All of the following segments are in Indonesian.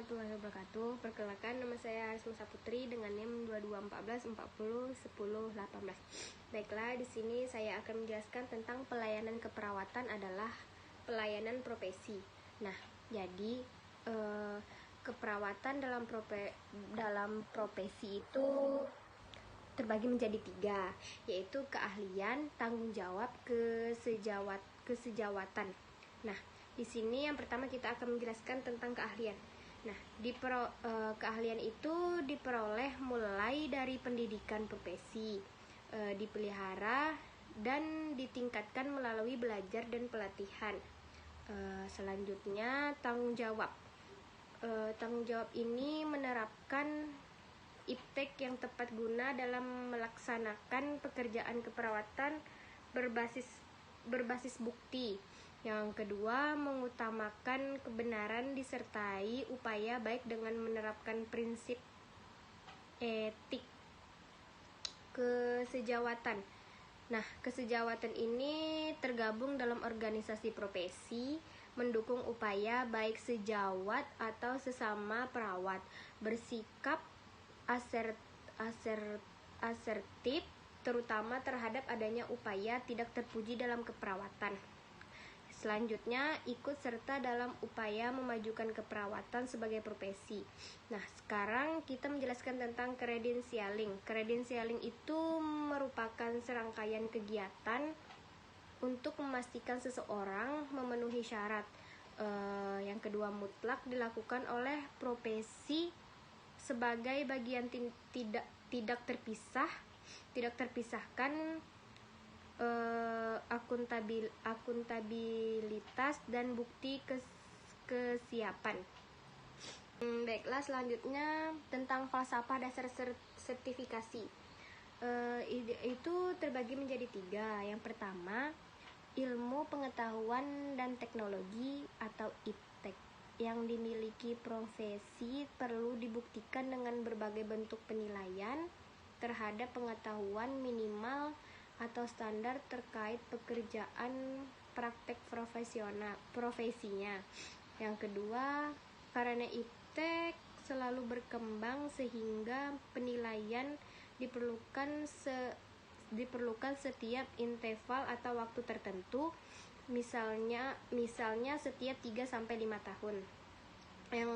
warahmatullahi wabarakatuh. Perkenalkan, nama saya Arisma Saputri dengan NIM 2214401018. Baiklah, di sini saya akan menjelaskan tentang pelayanan keperawatan adalah pelayanan profesi. Nah, jadi keperawatan dalam profesi itu terbagi menjadi 3, yaitu keahlian, tanggung jawab, kesejawatan. Nah, di sini yang pertama kita akan menjelaskan tentang keahlian. Nah, keahlian itu diperoleh mulai dari pendidikan profesi, dipelihara dan ditingkatkan melalui belajar dan pelatihan. Selanjutnya, tanggung jawab. Tanggung jawab ini menerapkan iptek yang tepat guna dalam melaksanakan pekerjaan keperawatan berbasis bukti. Yang kedua, mengutamakan kebenaran disertai upaya baik dengan menerapkan prinsip etik. Kesejawatan. Nah, kesejawatan ini tergabung dalam organisasi profesi, mendukung upaya baik sejawat atau sesama perawat bersikap asertif, terutama terhadap adanya upaya tidak terpuji dalam keperawatan. Selanjutnya, ikut serta dalam upaya memajukan keperawatan sebagai profesi. Nah, sekarang kita menjelaskan tentang credentialing. Credentialing itu merupakan serangkaian kegiatan untuk memastikan seseorang memenuhi syarat. Yang kedua, mutlak dilakukan oleh profesi sebagai bagian tidak terpisahkan akuntabilitas dan bukti kesiapan. Baiklah, selanjutnya tentang falsafah dasar sertifikasi. Itu terbagi menjadi 3. Yang pertama, ilmu pengetahuan dan teknologi atau iptek yang dimiliki profesi perlu dibuktikan dengan berbagai bentuk penilaian terhadap pengetahuan minimal atau standar terkait pekerjaan praktek profesinya. Yang kedua, karena iptek selalu berkembang sehingga penilaian diperlukan setiap interval atau waktu tertentu, misalnya setiap 3-5 tahun. Yang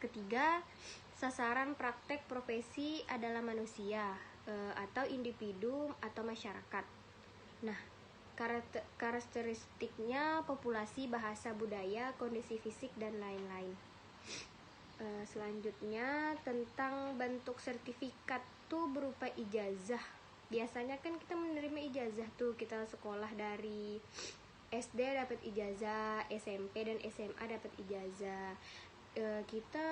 ketiga, sasaran praktek profesi adalah manusia atau individu atau masyarakat. Nah, karakteristiknya populasi, bahasa, budaya, kondisi fisik, dan lain-lain. Selanjutnya tentang bentuk sertifikat tuh berupa ijazah. Biasanya kan kita menerima ijazah tuh, kita sekolah dari SD dapat ijazah, SMP dan SMA dapat ijazah. Kita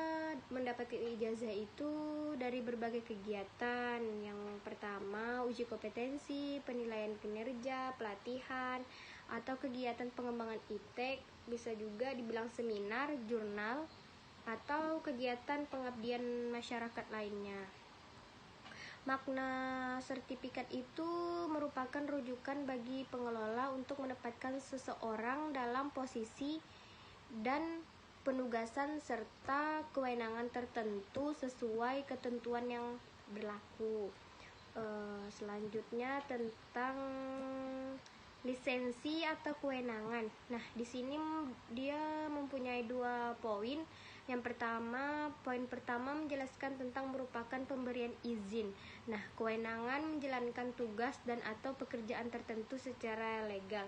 mendapatkan ijazah itu dari berbagai kegiatan. Yang pertama, uji kompetensi, penilaian kinerja, pelatihan, atau kegiatan pengembangan iptek. Bisa juga dibilang seminar, jurnal, atau kegiatan pengabdian masyarakat lainnya. Makna sertifikat itu merupakan rujukan bagi pengelola untuk menempatkan seseorang dalam posisi dan penugasan serta kewenangan tertentu sesuai ketentuan yang berlaku. Selanjutnya tentang lisensi atau kewenangan. Nah, di sini dia mempunyai 2 poin. Yang pertama, poin pertama menjelaskan tentang merupakan pemberian izin. Nah, kewenangan menjalankan tugas dan atau pekerjaan tertentu secara legal.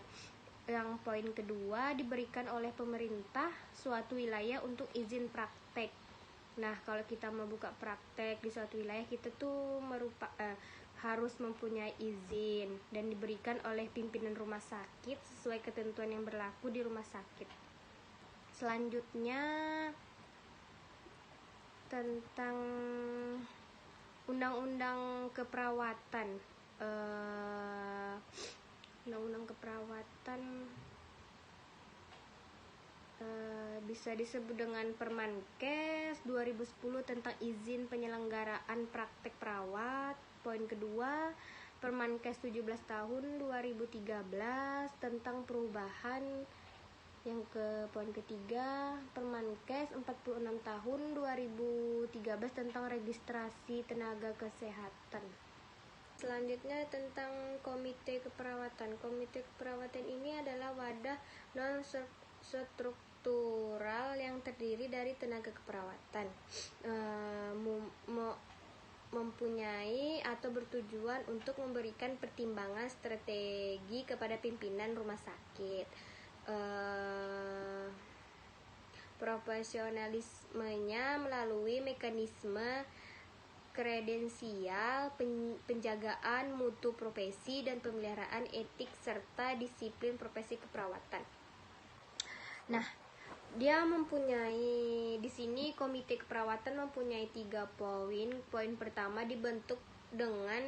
Yang poin kedua, diberikan oleh pemerintah suatu wilayah untuk izin praktek. Nah, kalau kita mau buka praktek di suatu wilayah, kita tuh harus mempunyai izin dan diberikan oleh pimpinan rumah sakit sesuai ketentuan yang berlaku di rumah sakit. Selanjutnya tentang undang-undang keperawatan. Undang-undang keperawatan bisa disebut dengan Permenkes 2010 tentang izin penyelenggaraan praktek perawat. Poin kedua, Permenkes 17 tahun 2013 tentang perubahan. Yang ke poin ketiga, Permenkes 14 46 tahun 2013 tentang registrasi tenaga kesehatan. Selanjutnya tentang komite keperawatan. Komite keperawatan ini adalah wadah non-struktural yang terdiri dari tenaga keperawatan, mempunyai atau bertujuan untuk memberikan pertimbangan strategi kepada pimpinan rumah sakit. Profesionalismenya melalui mekanisme kredensial, penjagaan mutu profesi, dan pemeliharaan etik serta disiplin profesi keperawatan. Nah, dia mempunyai di sini komite keperawatan mempunyai 3 poin. Poin pertama, dibentuk dengan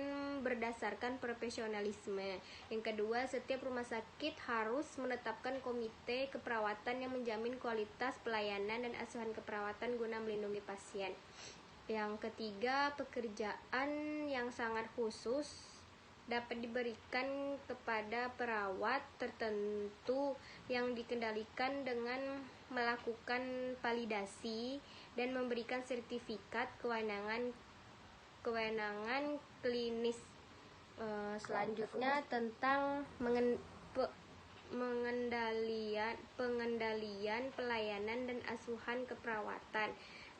berdasarkan profesionalisme. Yang kedua, setiap rumah sakit harus menetapkan komite keperawatan yang menjamin kualitas pelayanan dan asuhan keperawatan guna melindungi pasien. Yang ketiga, pekerjaan yang sangat khusus dapat diberikan kepada perawat tertentu yang dikendalikan dengan melakukan validasi dan memberikan sertifikat kewenangan klinis. Selanjutnya tentang pengendalian pelayanan dan asuhan keperawatan.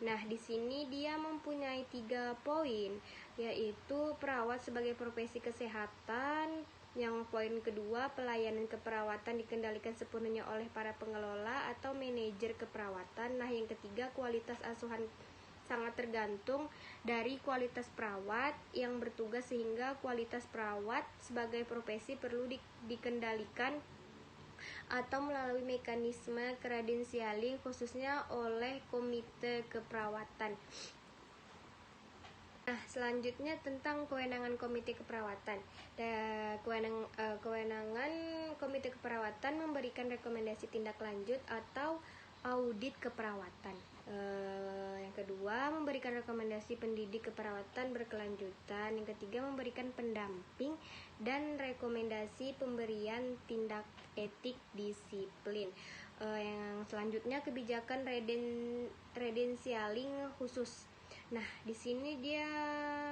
Nah, di sini dia mempunyai 3 poin, yaitu perawat sebagai profesi kesehatan. Yang poin kedua, pelayanan keperawatan dikendalikan sepenuhnya oleh para pengelola atau manajer keperawatan. Nah, yang ketiga, kualitas asuhan sangat tergantung dari kualitas perawat yang bertugas, sehingga kualitas perawat sebagai profesi perlu dikendalikan atau melalui mekanisme kredensialing khususnya oleh komite keperawatan. Nah, selanjutnya tentang kewenangan komite keperawatan. Kewenangan komite keperawatan memberikan rekomendasi tindak lanjut atau audit keperawatan. Yang kedua, memberikan rekomendasi pendidik keperawatan berkelanjutan. Yang ketiga, memberikan pendamping dan rekomendasi pemberian tindak etik disiplin. Yang selanjutnya, kebijakan kredensialing khusus. Nah, di sini dia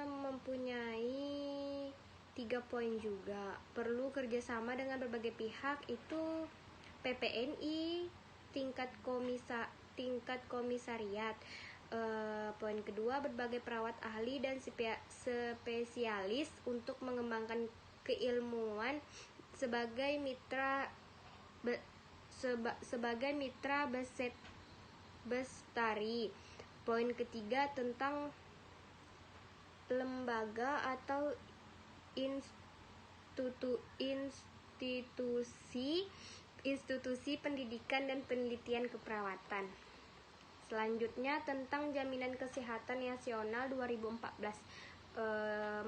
mempunyai 3 poin juga. Perlu kerjasama dengan berbagai pihak, itu PPNI, tingkat komisariat. Poin kedua, berbagai perawat ahli dan spesialis untuk mengembangkan keilmuan sebagai mitra bestari. Poin ketiga, tentang lembaga atau institusi pendidikan dan penelitian keperawatan. Selanjutnya tentang jaminan kesehatan nasional 2014.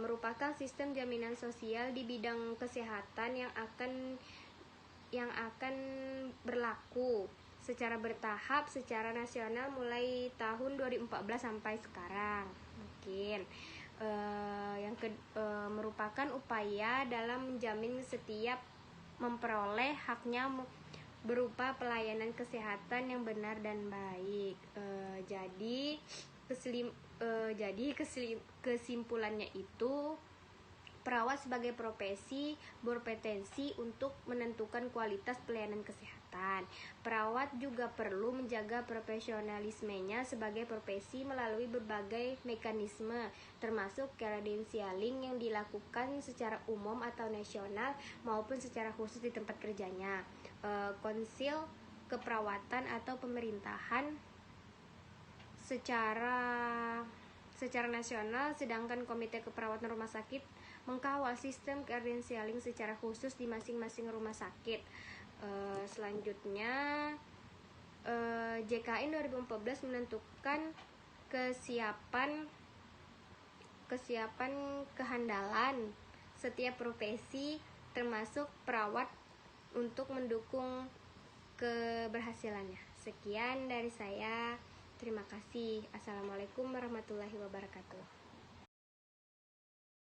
Merupakan sistem jaminan sosial di bidang kesehatan yang akan berlaku secara bertahap secara nasional mulai tahun 2014 sampai sekarang. Mungkin merupakan upaya dalam menjamin setiap memperoleh haknya berupa pelayanan kesehatan yang benar dan baik. Jadi kesimpulannya itu, perawat sebagai profesi berpotensi untuk menentukan kualitas pelayanan kesehatan. Perawat juga perlu menjaga profesionalismenya sebagai profesi melalui berbagai mekanisme, termasuk kredensialing yang dilakukan secara umum atau nasional maupun secara khusus di tempat kerjanya. Konsil keperawatan atau pemerintahan secara nasional, sedangkan komite keperawatan rumah sakit mengkawal sistem kredensialing secara khusus di masing-masing rumah sakit. Selanjutnya JKN 2014 menentukan kesiapan kehandalan setiap profesi termasuk perawat untuk mendukung keberhasilannya. Sekian dari saya. Terima kasih. Assalamualaikum warahmatullahi wabarakatuh.